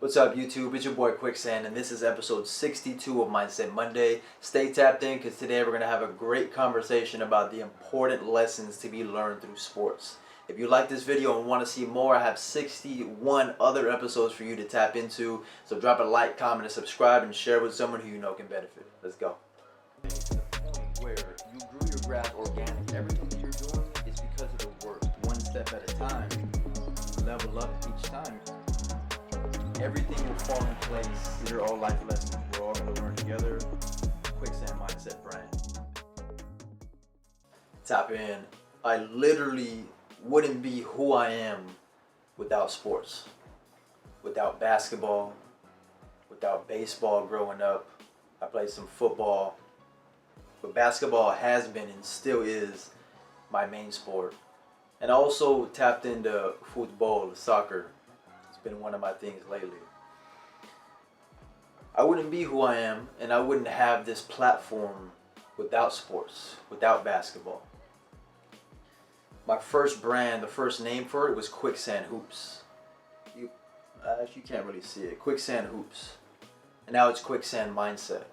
What's up, YouTube? It's your boy Quicksand, and this is episode 62 of Mindset Monday. Stay tapped in because today we're going to have a great conversation about the important lessons to be learned through sports. If you like this video and want to see more, I have 61 other episodes for you to tap into. So drop a like, comment, and subscribe, and share with someone who you know can benefit. Let's go. To the point where you grew your grass organic. Everything that you're doing is because of the work. One step at a time. Level up each time. Everything will fall in place. These are all life lessons we're all going to learn together. Quicksand Mindset brand. Tap in. I literally wouldn't be who I am without sports. Without basketball. Without baseball growing up. I played some football. But basketball has been and still is my main sport. And I also tapped into football, soccer. Been one of my things lately. I wouldn't be who I am and I wouldn't have this platform without sports, without basketball. My first brand, the first name for it was Quicksand Hoops. You can't really see it. Quicksand Hoops. And now it's Quicksand Mindset.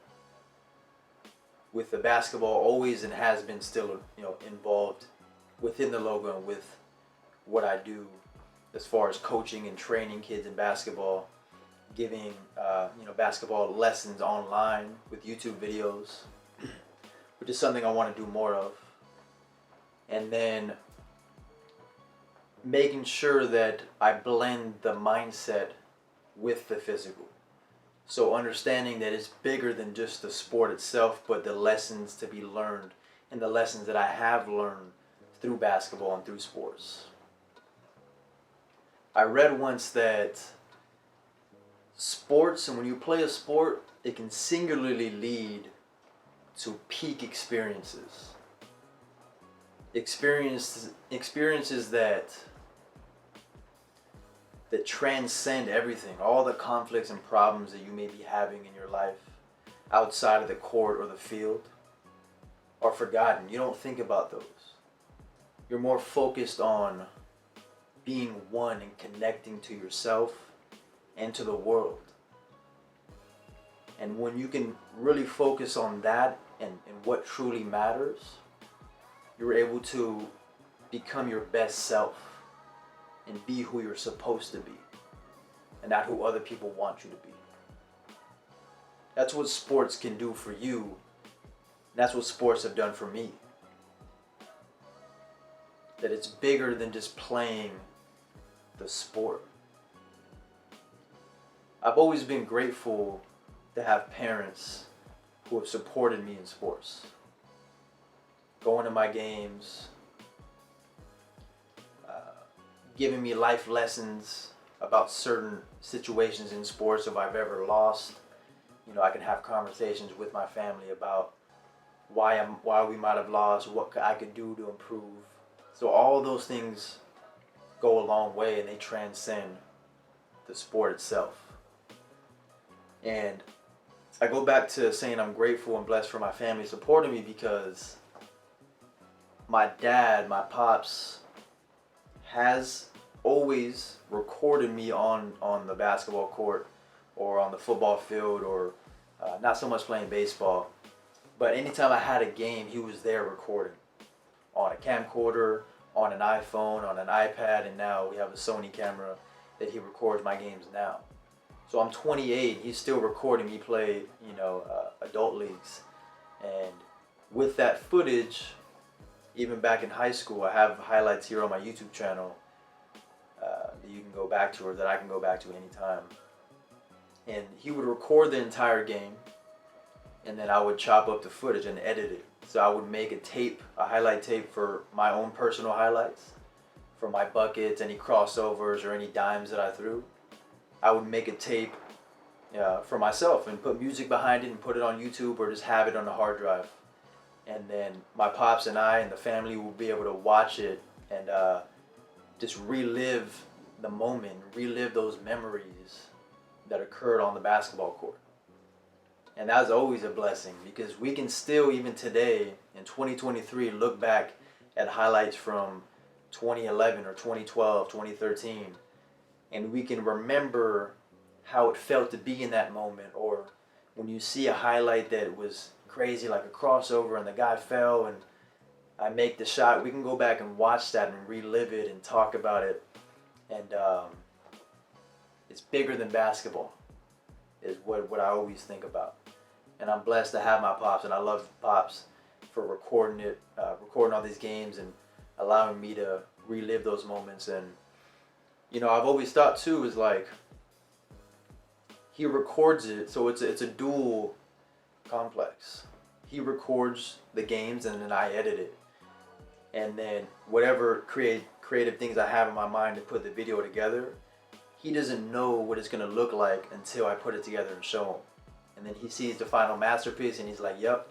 With the basketball always and has been still, involved within the logo and with what I do. As far as coaching and training kids in basketball, giving basketball lessons online with YouTube videos, which is something I want to do more of. And then making sure that I blend the mindset with the physical. So understanding that it's bigger than just the sport itself, but the lessons to be learned and the lessons that I have learned through basketball and through sports. I read once that sports, and when you play a sport, it can singularly lead to peak experiences. Experiences that transcend everything, all the conflicts and problems that you may be having in your life outside of the court or the field are forgotten. You don't think about those. You're more focused on being one and connecting to yourself and to the world. And when you can really focus on that and what truly matters, you're able to become your best self and be who you're supposed to be and not who other people want you to be. That's what sports can do for you. That's what sports have done for me. That it's bigger than just playing the sport. I've always been grateful to have parents who have supported me in sports. Going to my games, giving me life lessons about certain situations in sports. If I've ever lost, I can have conversations with my family about why we might have lost, what I could do to improve. So all those things go a long way and they transcend the sport itself. And I go back to saying I'm grateful and blessed for my family supporting me because my dad, my pops, has always recorded me on the basketball court or on the football field or not so much playing baseball. But anytime I had a game, he was there recording on a camcorder, on an iPhone, on an iPad, and now we have a Sony camera that he records my games now. So I'm 28, he's still recording me play, adult leagues. And with that footage, even back in high school, I have highlights here on my YouTube channel that you can go back to or that I can go back to anytime. And he would record the entire game, and then I would chop up the footage and edit it. So I would make a highlight tape for my own personal highlights, for my buckets, any crossovers or any dimes that I threw. I would make a tape for myself and put music behind it and put it on YouTube or just have it on a hard drive. And then my pops and I and the family will be able to watch it and just relive the moment, relive those memories that occurred on the basketball court. And that's always a blessing because we can still, even today in 2023, look back at highlights from 2011 or 2012, 2013, and we can remember how it felt to be in that moment, or when you see a highlight that was crazy, like a crossover and the guy fell and I make the shot, we can go back and watch that and relive it and talk about it. And it's bigger than basketball, is what I always think about. And I'm blessed to have my pops, and I love pops for recording all these games and allowing me to relive those moments. And you know, I've always thought too is like, he records it, so it's a dual complex. He records the games and then I edit it, and then whatever creative things I have in my mind to put the video together, he doesn't know what it's gonna look like until I put it together and show him. And then he sees the final masterpiece and he's like, yep,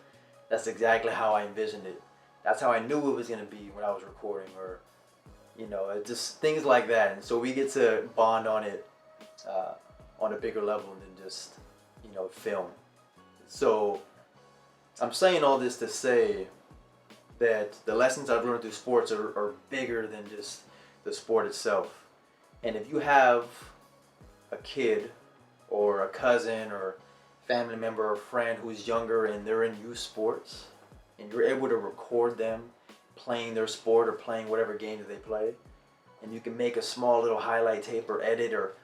that's exactly how I envisioned it. That's how I knew it was gonna be when I was recording, or you know, it just things like that. And so we get to bond on it on a bigger level than just, you know, film. So I'm saying all this to say that the lessons I've learned through sports are bigger than just the sport itself. And if you have a kid or a cousin or family member or friend who's younger and they're in youth sports, and you're able to record them playing their sport or playing whatever game that they play, and you can make a small little highlight tape or edit or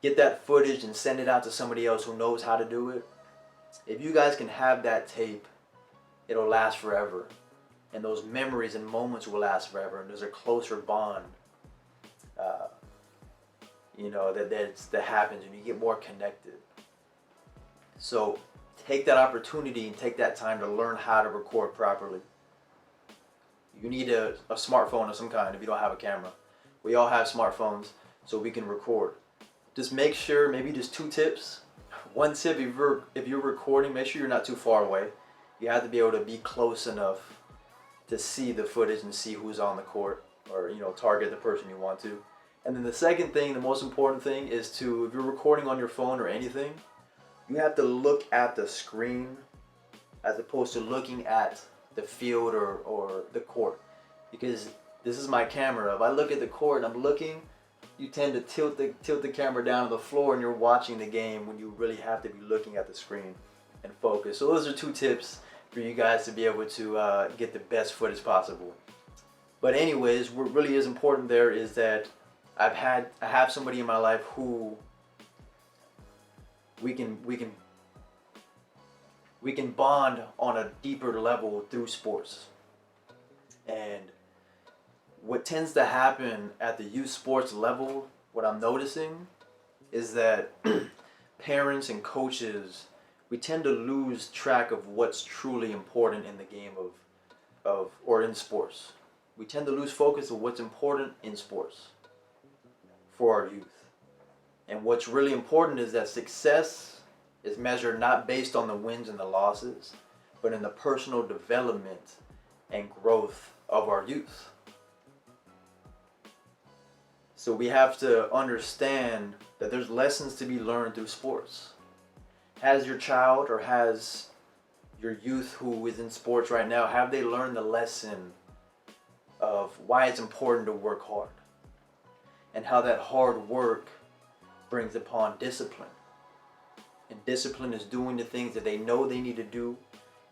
get that footage and send it out to somebody else who knows how to do it. If you guys can have that tape, it'll last forever. And those memories and moments will last forever. And there's a closer bond, you know, that happens, and you get more connected. So take that opportunity and take that time to learn how to record properly. You need a smartphone of some kind if you don't have a camera. We all have smartphones, so we can record. Just make sure, maybe just 2 tips. One tip, if you're recording, make sure you're not too far away. You have to be able to be close enough to see the footage and see who's on the court, or you know, target the person you want to. And then the second thing, the most important thing, is to, if you're recording on your phone or anything, you have to look at the screen as opposed to looking at the field or the court. Because this is my camera. If I look at the court and I'm looking, you tend to tilt the camera down to the floor and you're watching the game when you really have to be looking at the screen and focus. So those are 2 tips for you guys to be able to get the best footage possible. But anyways, what really is important there is that I have somebody in my life who we can bond on a deeper level through sports. And what tends to happen at the youth sports level, what I'm noticing, is that parents and coaches, we tend to lose track of what's truly important in the game or in sports. We tend to lose focus of what's important in sports for our youth. And what's really important is that success is measured not based on the wins and the losses, but in the personal development and growth of our youth. So we have to understand that there's lessons to be learned through sports. Has your child or has your youth who is in sports right now, have they learned the lesson of why it's important to work hard? And how that hard work brings upon discipline. And discipline is doing the things that they know they need to do,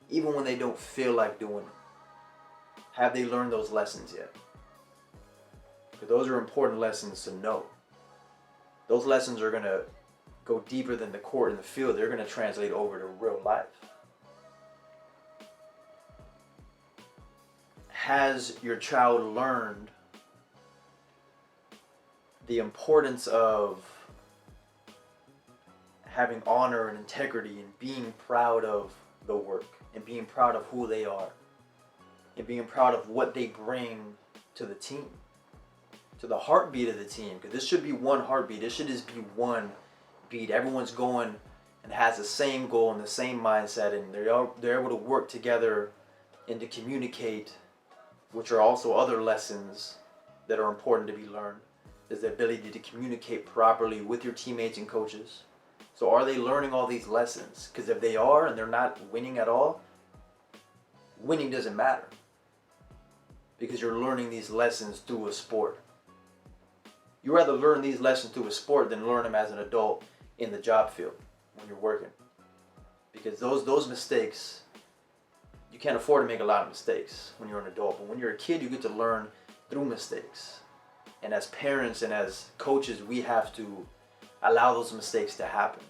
even when they don't feel like doing it. Have they learned those lessons yet? Because those are important lessons to know. Those lessons are going to go deeper than the court and the field. They're going to translate over to real life. Has your child learned the importance of having honor and integrity and being proud of the work and being proud of who they are and being proud of what they bring to the team, to the heartbeat of the team? Because this should be one heartbeat. This should just be one beat. Everyone's going and has the same goal and the same mindset, and they're able to work together and to communicate, which are also other lessons that are important to be learned, is the ability to communicate properly with your teammates and coaches. So are they learning all these lessons? Because if they are and they're not winning at all, winning doesn't matter. Because you're learning these lessons through a sport. You rather learn these lessons through a sport than learn them as an adult in the job field when you're working. Because those mistakes, you can't afford to make a lot of mistakes when you're an adult. But when you're a kid, you get to learn through mistakes. And as parents and as coaches, we have to allow those mistakes to happen.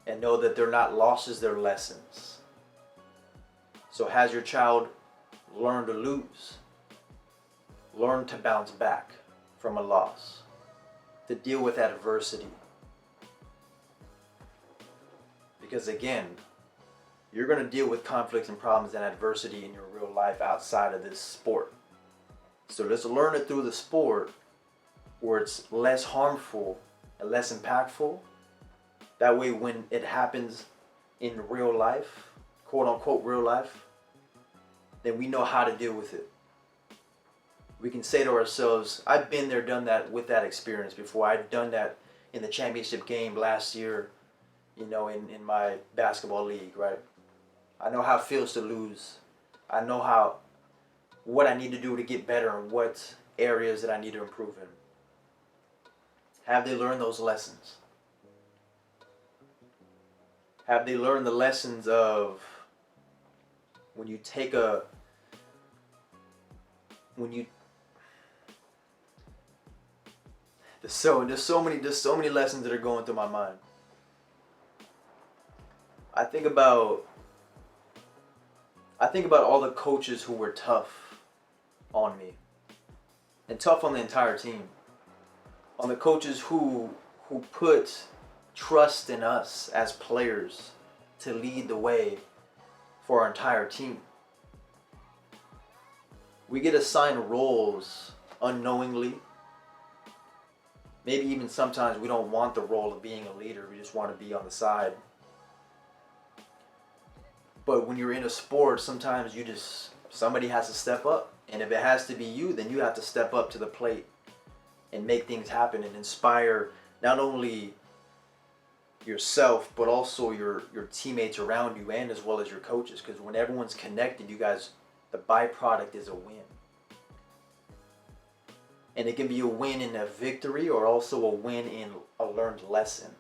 And know that they're not losses, they're lessons. So has your child learned to lose? Learn to bounce back from a loss. To deal with adversity. Because again, you're going to deal with conflicts and problems and adversity in your real life outside of this sport. So let's learn it through the sport where it's less harmful and less impactful. That way when it happens in real life, quote unquote real life, then we know how to deal with it. We can say to ourselves, I've been there, done that with that experience before. I've done that in the championship game last year, in my basketball league, right? I know how it feels to lose. I know what I need to do to get better and what areas that I need to improve in. Have they learned those lessons? Have they learned the lessons of when you take there's so many lessons that are going through my mind. I think about all the coaches who were tough on me and tough on the entire team. On the coaches who put trust in us as players to lead the way for our entire team. We get assigned roles unknowingly. Maybe even sometimes we don't want the role of being a leader. We just want to be on the side. But when you're in a sport, sometimes somebody has to step up. And if it has to be you, then you have to step up to the plate and make things happen and inspire not only yourself, but also your teammates around you and as well as your coaches. Because when everyone's connected, you guys, the byproduct is a win. And it can be a win in a victory or also a win in a learned lesson.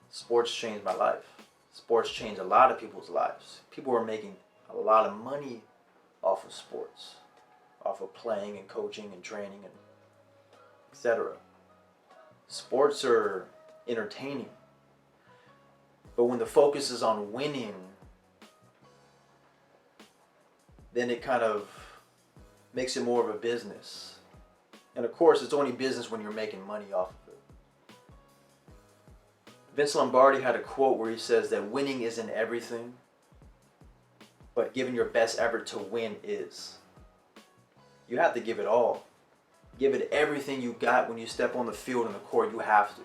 Sports changed my life. Sports changed a lot of people's lives. People were making a lot of money off of sports, off of playing and coaching and training and etc. Sports are entertaining. But when the focus is on winning, then it kind of makes it more of a business. And of course, it's only business when you're making money off of it. Vince Lombardi had a quote where he says that winning isn't everything, but giving your best effort to win is. You have to give it all. Give it everything you got when you step on the field and the court. You have to.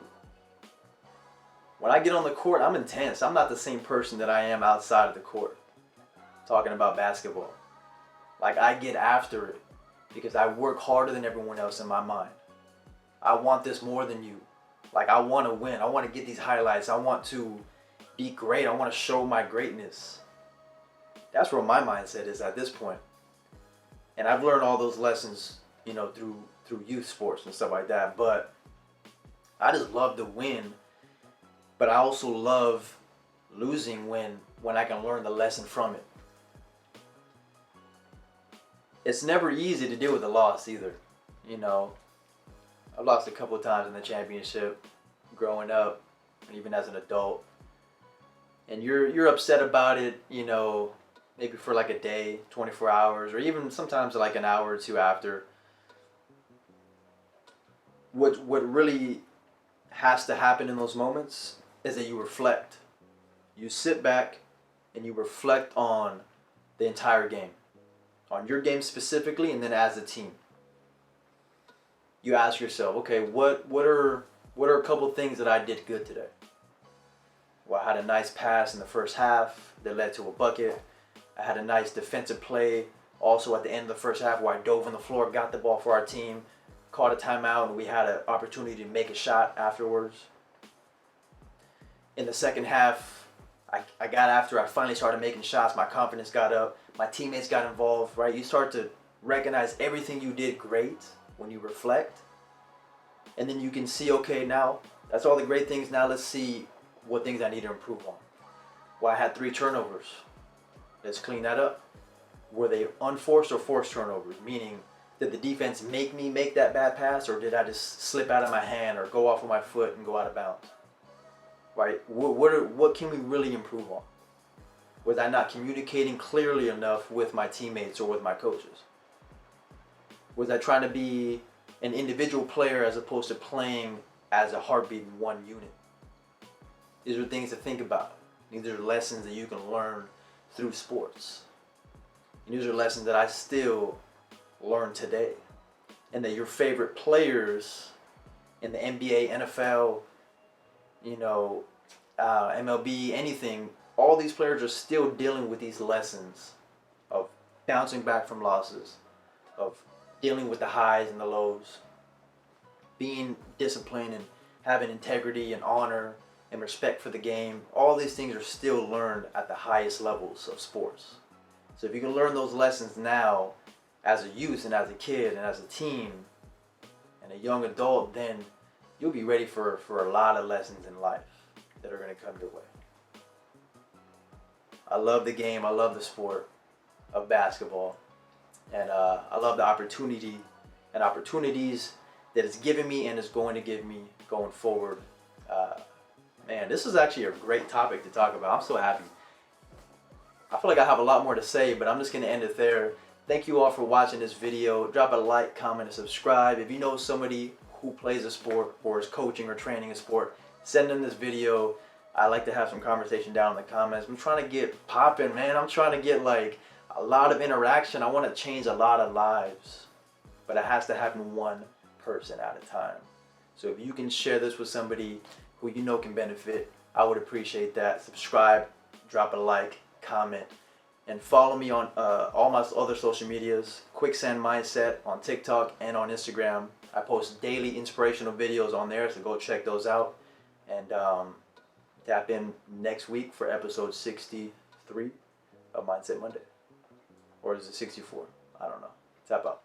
When I get on the court, I'm intense. I'm not the same person that I am outside of the court. Talking about basketball. Like, I get after it because I work harder than everyone else in my mind. I want this more than you. Like, I want to win. I want to get these highlights. I want to be great. I want to show my greatness. That's where my mindset is at this point. And I've learned all those lessons, through youth sports and stuff like that. But I just love to win. But I also love losing when I can learn the lesson from it. It's never easy to deal with a loss either. I've lost a couple of times in the championship growing up, and even as an adult. And you're upset about it, maybe for like a day, 24 hours, or even sometimes like an hour or two after. What really has to happen in those moments is that you reflect. You sit back and you reflect on the entire game. On your game specifically, and then as a team. You ask yourself, okay, what are a couple of things that I did good today? Well, I had a nice pass in the first half that led to a bucket. I had a nice defensive play also at the end of the first half where I dove on the floor, got the ball for our team, caught a timeout, and we had an opportunity to make a shot afterwards. In the second half, I got after. I finally started making shots. My confidence got up. My teammates got involved, right? You start to recognize everything you did great when you reflect, and then you can see, okay, now that's all the great things. Now let's see what things I need to improve on. Well, I had 3 turnovers. Let's clean that up. Were they unforced or forced turnovers? Meaning, did the defense make me make that bad pass, or did I just slip out of my hand or go off of my foot and go out of bounds? Right? What can we really improve on? Was I not communicating clearly enough with my teammates or with my coaches? Was I trying to be an individual player as opposed to playing as a heartbeat in one unit? These are things to think about. These are lessons that you can learn through sports. And these are lessons that I still learn today. And that your favorite players in the NBA, NFL, MLB, anything, all these players are still dealing with these lessons of bouncing back from losses, of dealing with the highs and the lows, being disciplined and having integrity and honor and respect for the game. All these things are still learned at the highest levels of sports. So if you can learn those lessons now as a youth and as a kid and as a teen and a young adult, then you'll be ready for a lot of lessons in life that are going to come your way. I love the game. I love the sport of basketball. And I love the opportunity and opportunities that it's given me and is going to give me going forward. Man, this is actually a great topic to talk about. I'm so happy. I feel like I have a lot more to say, but I'm just going to end it there. Thank you all for watching this video. Drop a like, comment, and subscribe. If you know somebody who plays a sport or is coaching or training a sport, send them this video. I like to have some conversation down in the comments. I'm trying to get popping, man. I'm trying to get like a lot of interaction. I want to change a lot of lives, but it has to happen one person at a time. So if you can share this with somebody who you know can benefit, I would appreciate that. Subscribe, drop a like, comment, and follow me on all my other social medias, Quicksand Mindset on TikTok and on Instagram. I post daily inspirational videos on there, so go check those out. And tap in next week for episode 63 of Mindset Monday. Or is it 64? I don't know. Tap out.